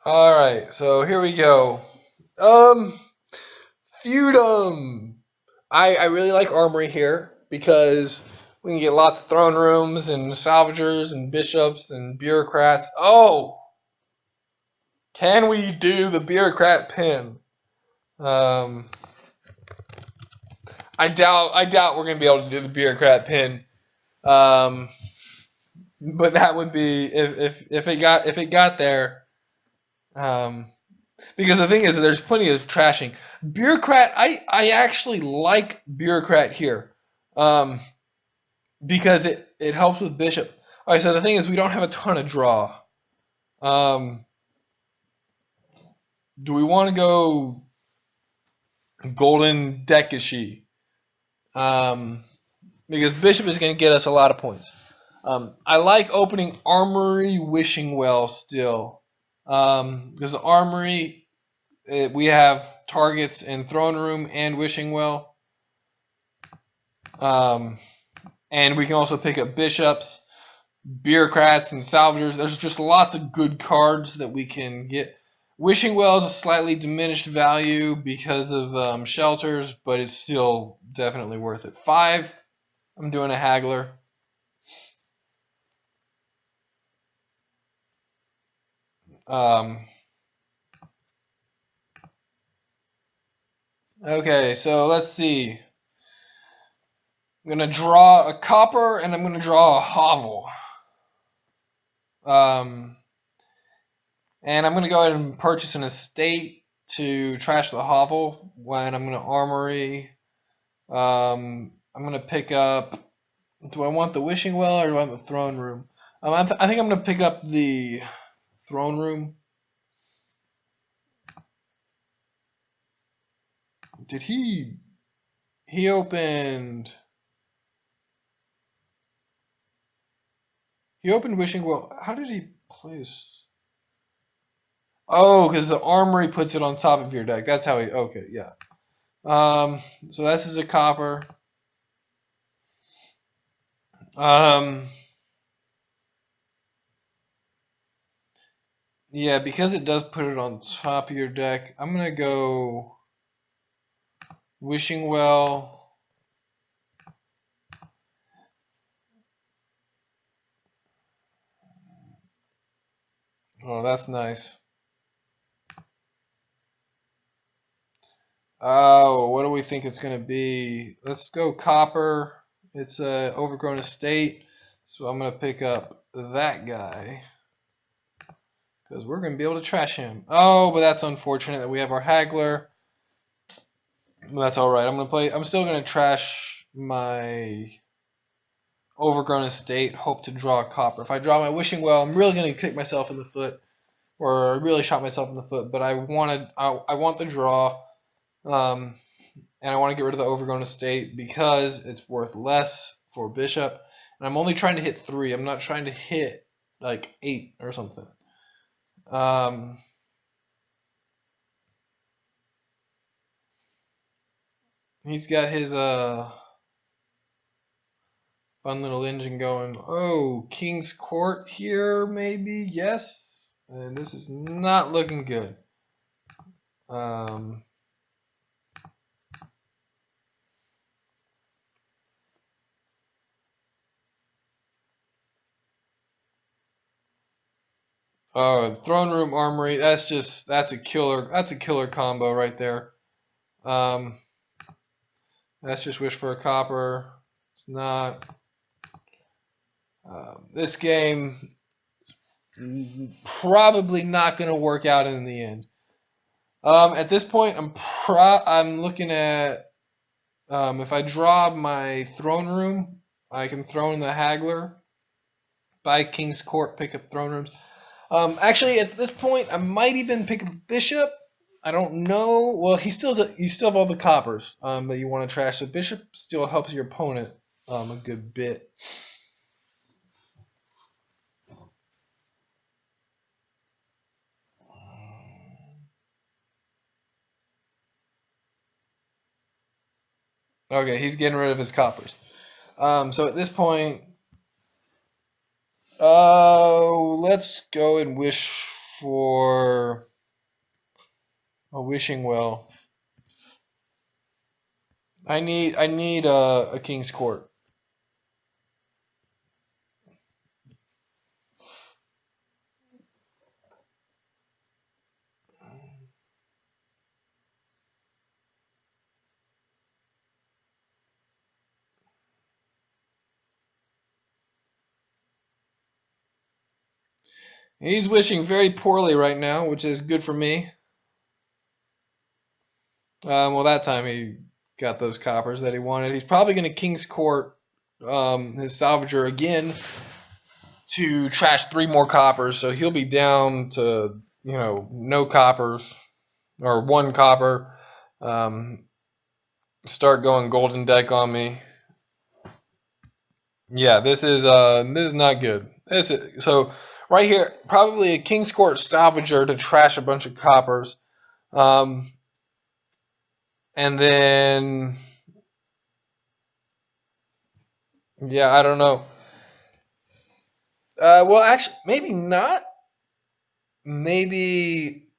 Alright, so here we go. Um, Feudum. I really like Armory here because we can get lots of throne rooms and salvagers and bishops and bureaucrats. Oh, can we do the bureaucrat pin? Um, I doubt we're gonna be able to do the bureaucrat pin. Um, but that would be if it got there. Um, because the thing is, there's plenty of trashing. Bureaucrat, I actually like bureaucrat here, um, because it helps with bishop. All right, so the thing is, we don't have a ton of draw. Um, do we want to go golden Dekishi? Because bishop is going to get us a lot of points. I like opening armory wishing well still, because the armory we have targets in throne room and wishing well. And we can also pick up bishops, bureaucrats, and salvagers. There's just lots of good cards that we can get. Wishing well is a slightly diminished value because of shelters, but it's still definitely worth it. 5, I'm doing a haggler. Okay, so let's see. I'm going to draw a copper, and I'm going to draw a hovel. And I'm going to go ahead and purchase an estate to trash the hovel. When I'm going to armory, I'm going to pick up. Do I want the wishing well or do I want the throne room? I think I'm going to pick up the throne room. Did he opened? He opened wishing well. How did he place? Oh, because the armory puts it on top of your deck. That's how he. Okay, yeah. So this is a copper. Yeah, because it does put it on top of your deck, I'm gonna go wishing well. Oh, that's nice. Oh, what do we think it's gonna be? Let's go copper. It's a overgrown estate, so I'm gonna pick up that guy because we're gonna be able to trash him. Oh, but that's unfortunate that we have our haggler. That's all right. I'm still gonna trash my overgrown estate. Hope to draw a copper. If I draw my wishing well, I'm really gonna kick myself in the foot, or really shot myself in the foot. But I want the draw, and I want to get rid of the overgrown estate because it's worth less for bishop. And I'm only trying to hit 3. I'm not trying to hit like 8 or something. He's got his fun little engine going. Oh, King's Court here, maybe? Yes. And this is not looking good. Oh, throne room armory. That's a killer. That's a killer combo right there. That's just wish for a copper. It's not. This game probably not going to work out in the end. At this point, I'm looking at if I draw my throne room, I can throw in the haggler, buy King's Court, pick up throne rooms. Actually, at this point, I might even pick a bishop. I don't know. Well, you still have all the coppers that you want to trash. So bishop still helps your opponent a good bit. Okay, he's getting rid of his coppers. So at this point, let's go and wish for a wishing well. I need a king's court. He's wishing very poorly right now, which is good for me. Well, that time he got those coppers that he wanted. He's probably going to King's Court his salvager again to trash 3 more coppers, so he'll be down to, no coppers or 1 copper. Start going golden deck on me. Yeah, this is not good. So right here, probably a King's Court salvager to trash a bunch of coppers. And then, yeah, I don't know. Well, actually, maybe not. Maybe.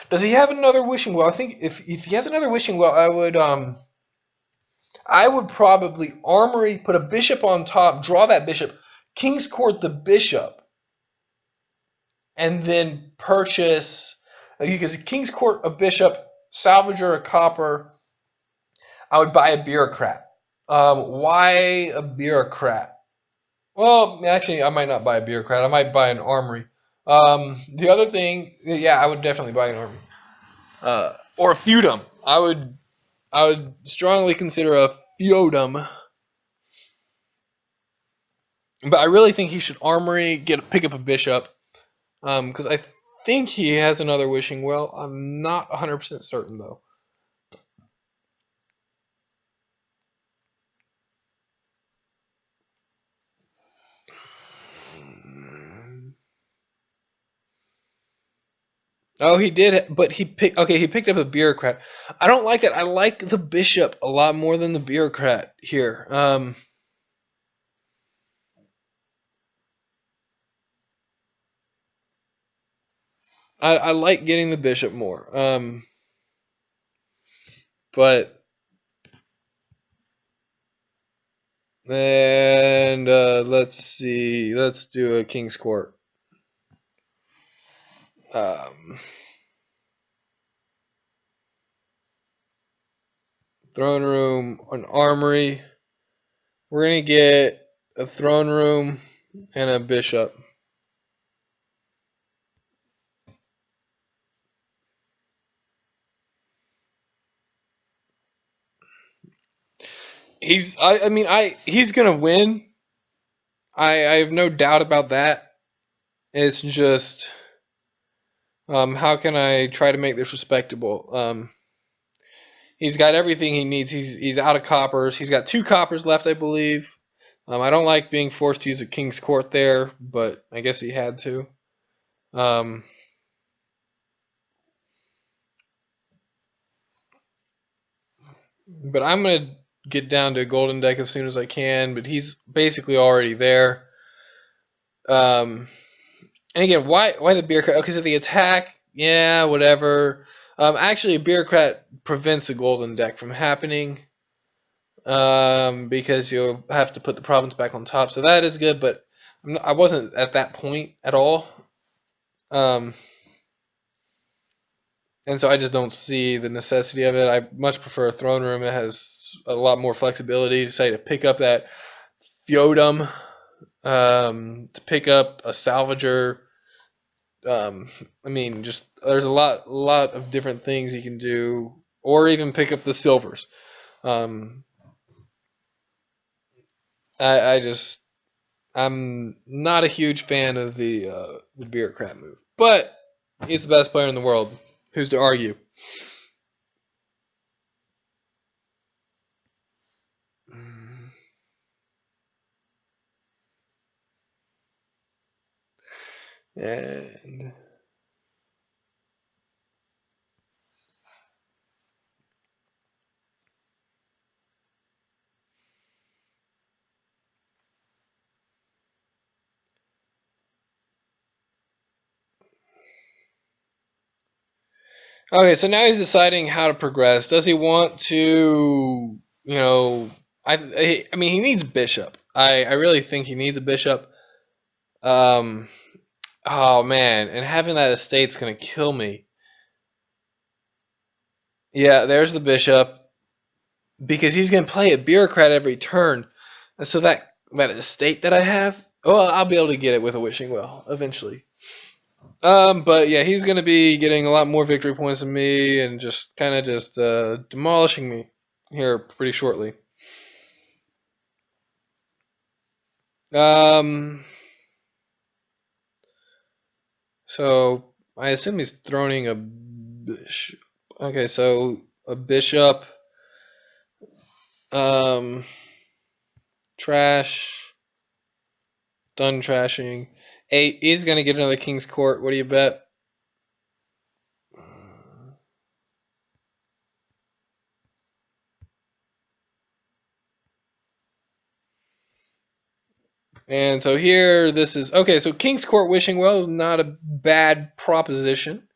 Does he have another wishing well? I think if he has another wishing well, I would probably armory, put a bishop on top, draw that bishop, King's Court the bishop, and then purchase, because King's Court a bishop, salvager a copper. I would buy a bureaucrat. Why a bureaucrat? Well, actually, I might not buy a bureaucrat. I might buy an armory. The other thing, yeah, I would definitely buy an armory. Or a feudum. I would strongly consider a feudum. But I really think he should armory, pick up a bishop. Because I think he has another wishing well. I'm not 100% certain though. Oh, he did, but he picked up a bureaucrat. I don't like it. I like the bishop a lot more than the bureaucrat here. I like getting the bishop more. But and let's see. Let's do a King's Court. Throne room, an armory. We're gonna get a throne room and a bishop. He's gonna win. I have no doubt about that. It's just how can I try to make this respectable? He's got everything he needs. He's out of coppers. He's got 2 coppers left, I believe. I don't like being forced to use a King's Court there, but I guess he had to. But I'm going to get down to a golden deck as soon as I can, but he's basically already there. And again, why the bureaucrat? Okay, so the attack, yeah, whatever. Actually, a bureaucrat prevents a golden deck from happening. Because you'll have to put the province back on top, so that is good. But I wasn't at that point at all. And so I just don't see the necessity of it. I much prefer a throne room. It has a lot more flexibility to say to pick up that feudum, to pick up a salvager. Just there's a lot of different things you can do, or even pick up the silvers. I'm not a huge fan of the bureaucrat move, but he's the best player in the world. Who's to argue? And Okay, so now he's deciding how to progress. Does he want to, I mean, he needs bishop. I really think he needs a bishop. Oh man, and having that estate's gonna kill me. Yeah, there's the bishop because he's gonna play a bureaucrat every turn, and so that estate that I have, well, I'll be able to get it with a wishing well eventually. But yeah, he's gonna be getting a lot more victory points than me, and just kind of just demolishing me here pretty shortly. So I assume he's throning a bishop. Okay, so a bishop. Um, Trash. Done trashing. 8. He's gonna get another King's Court. What do you bet? And so here, this is okay. So King's Court Wishing Well is not a bad proposition.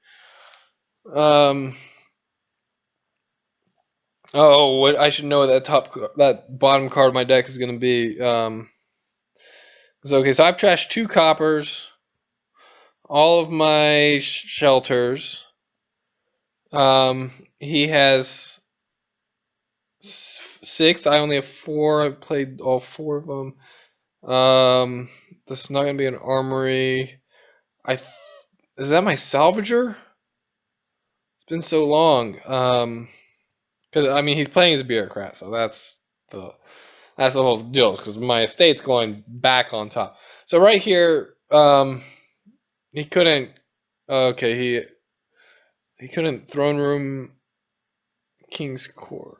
Oh, what I should know that bottom card of my deck is gonna be. So okay, so I've trashed 2 coppers, all of my shelters. He has 6. I only have 4. I've played all 4 of them. This is not gonna be an armory. Is that my salvager? It's been so long. Because I mean he's playing as a bureaucrat, so that's the whole deal. Because my estate's going back on top. So right here, he couldn't. Okay, he couldn't throne room King's Court.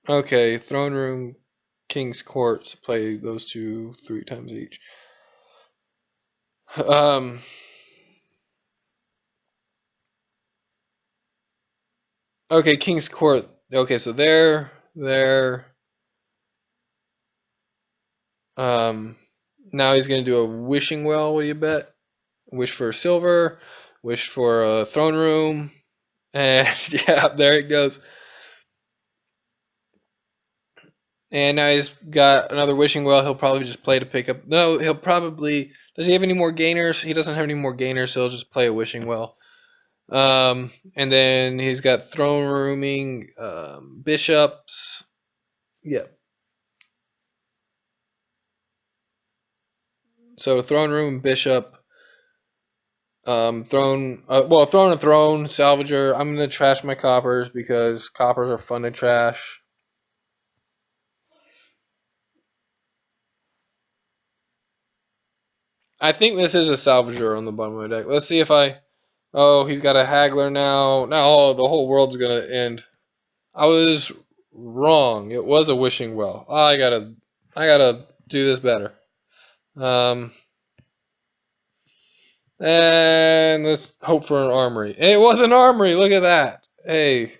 Okay, throne room King's Court. Play those 2 3 times each. Okay, King's Court. Okay, so there. Now he's gonna do a wishing well. What do you bet? Wish for silver. Wish for a throne room. And yeah, there it goes. And now he's got another wishing well. He'll probably just play to pick up. No, he'll probably. Does he have any more gainers? He doesn't have any more gainers, so he'll just play a wishing well. And then he's got throne rooming, bishops. Yep. So throne room, bishop, throne and throne, salvager. I'm gonna trash my coppers because coppers are fun to trash. I think this is a salvager on the bottom of my deck. Let's see if I. Oh, he's got a haggler now. Now the whole world's gonna end. I was wrong. It was a wishing well. Oh, I gotta do this better. And let's hope for an armory. It was an armory. Look at that. Hey.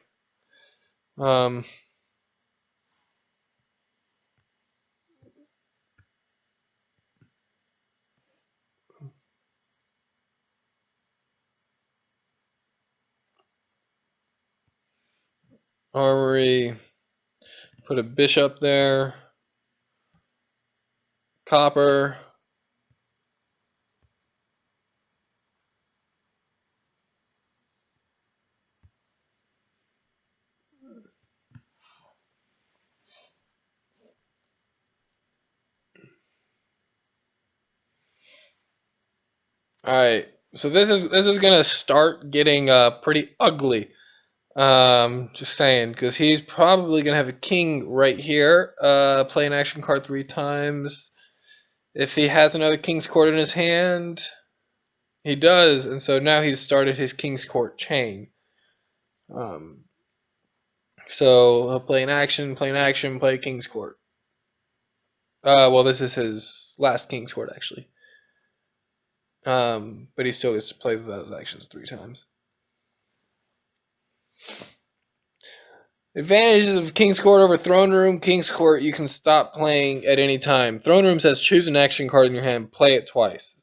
Armory. Put a bishop there. Copper. All right. So this is gonna start getting pretty ugly. Just saying, because he's probably gonna have a king right here. Play an action card 3 times. If he has another King's Court in his hand, he does, and so now he's started his King's Court chain. So he'll play an action, play King's Court. Well, this is his last King's Court actually. But he still gets to play those actions 3 times. Advantages of King's Court over Throne Room. King's Court, you can stop playing at any time. Throne Room says choose an action card in your hand, play it twice.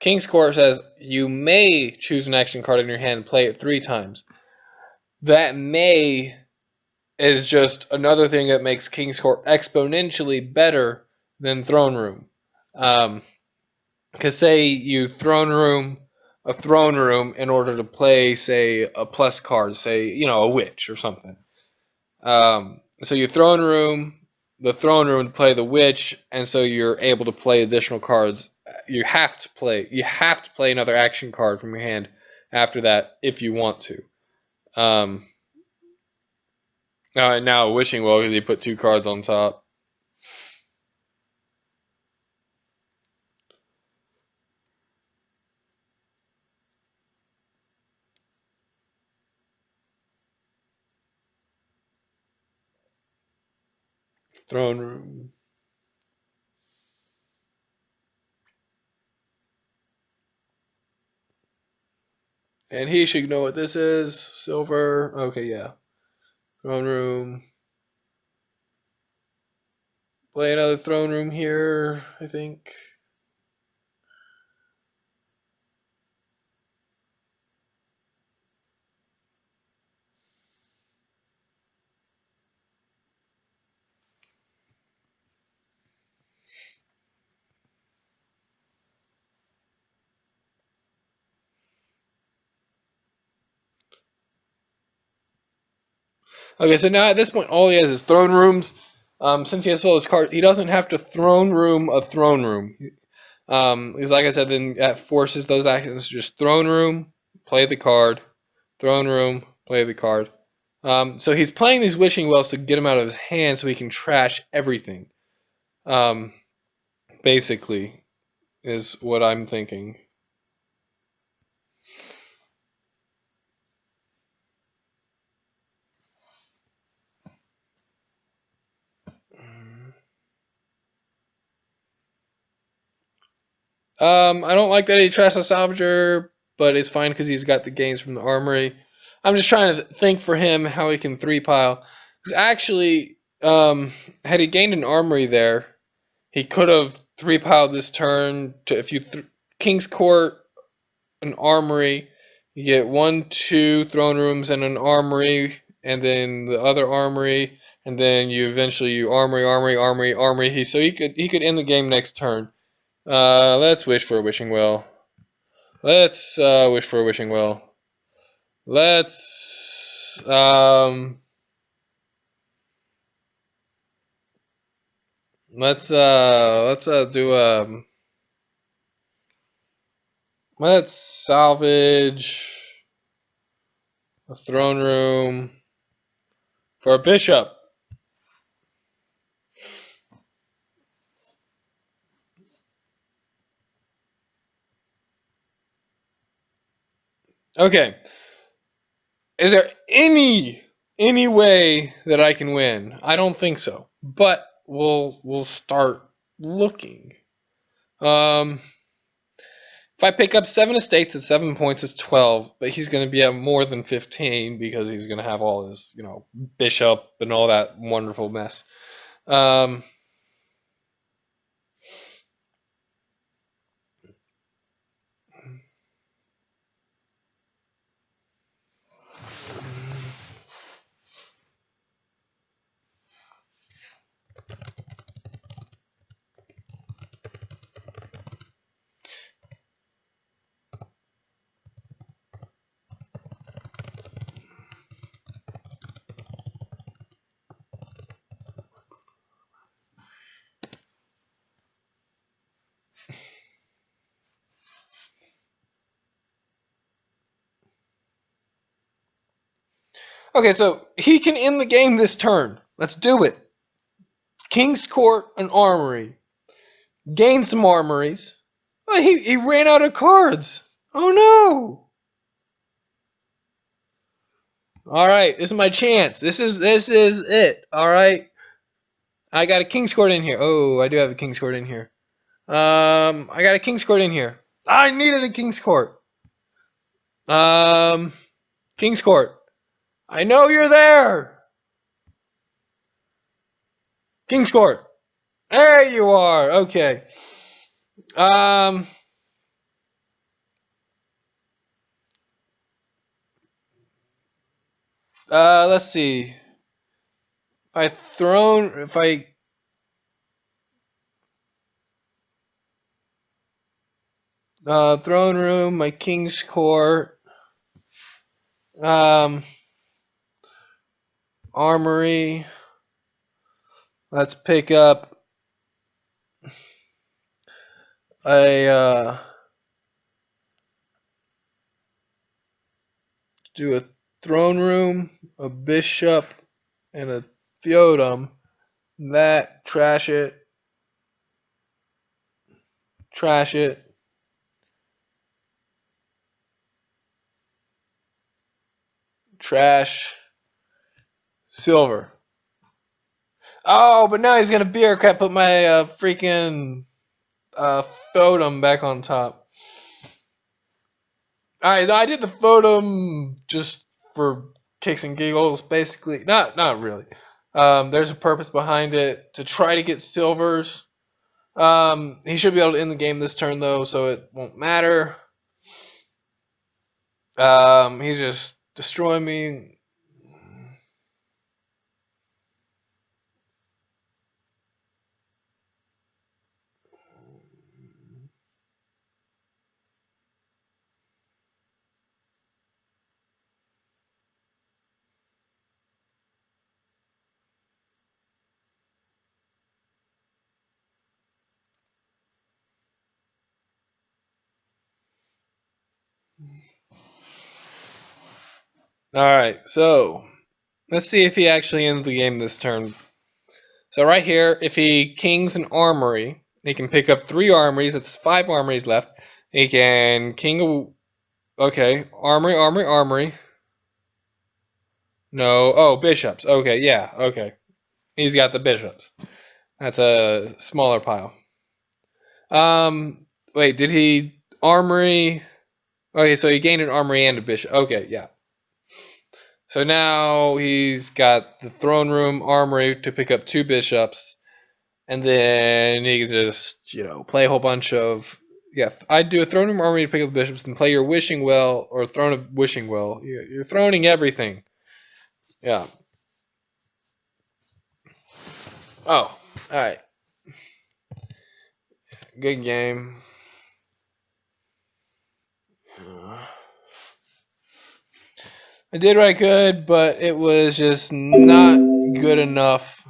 King's Court says you may choose an action card in your hand and play it 3 times. That may is just another thing that makes King's Court exponentially better than Throne Room. Because say you a throne room in order to play, say, a plus card, say, a witch or something. So you the throne room to play the witch, and so you're able to play additional cards. You have to play another action card from your hand after that if you want to. Now Wishing Well because he put 2 cards on top. Throne room. And he should know what this is. Silver. Okay, yeah. Throne room. Play another throne room here, I think. Okay, so now at this point, all he has is throne rooms. Since he has all his cards, he doesn't have to throne room a throne room. Because like I said, then that forces those actions to just throne room, play the card, throne room, play the card. So he's playing these Wishing Wells to get him out of his hand so he can trash everything. Basically, is what I'm thinking. I don't like that he trashed the Salvager, but it's fine because he's got the gains from the Armory. I'm just trying to think for him how he can 3-pile. Because actually, had he gained an Armory there, he could have 3-piled this turn. If you King's Court, an Armory, you get 1, 2 throne rooms and an Armory, and then the other Armory, and then you Armory. So he could end the game next turn. Let's wish for a Wishing Well. Let's wish for a Wishing Well. Let's do let's salvage a throne room for a bishop. Okay. Is there any way that I can win? I don't think so. But we'll start looking. If I pick up 7 estates at 7 points, it's 12. But he's going to be at more than 15 because he's going to have all his, bishop and all that wonderful mess. Okay, so he can end the game this turn. Let's do it. King's Court, an Armory. Gain some armories. Oh, he ran out of cards. Oh no! All right, this is my chance. This is it. All right, I got a King's Court in here. Oh, I do have a King's Court in here. I got a King's Court in here. I needed a King's Court. King's Court. I know you're there. King's Court. There you are. Okay. Let's see. If I throne room, my king's court, armory. Let's pick up a do a throne room, a bishop, and a feodum. That trash it, trash it. Trash, silver. Oh, but now he's gonna bureaucrat put my freaking photum back on top. Alright, I did the photum just for kicks and giggles, basically. Not really. There's a purpose behind it to try to get silvers. He should be able to end the game this turn though, so it won't matter. He's just destroying me. Alright, so let's see if he actually ends the game this turn. So right here, if he kings an armory, he can pick up 3 armories. That's 5 armories left. He can king a... Okay, armory. No, oh, bishops. Okay, yeah, okay. He's got the bishops. That's a smaller pile. Wait, did he armory... Okay, so he gained an armory and a bishop. Okay, yeah. So now he's got the throne room armory to pick up 2 bishops. And then he can just, play a whole bunch of... Yeah, I'd do a throne room armory to pick up the bishops and play your wishing well or throne of wishing well. You're throning everything. Yeah. Oh, alright. Good game. I did what I could, but it was just not good enough.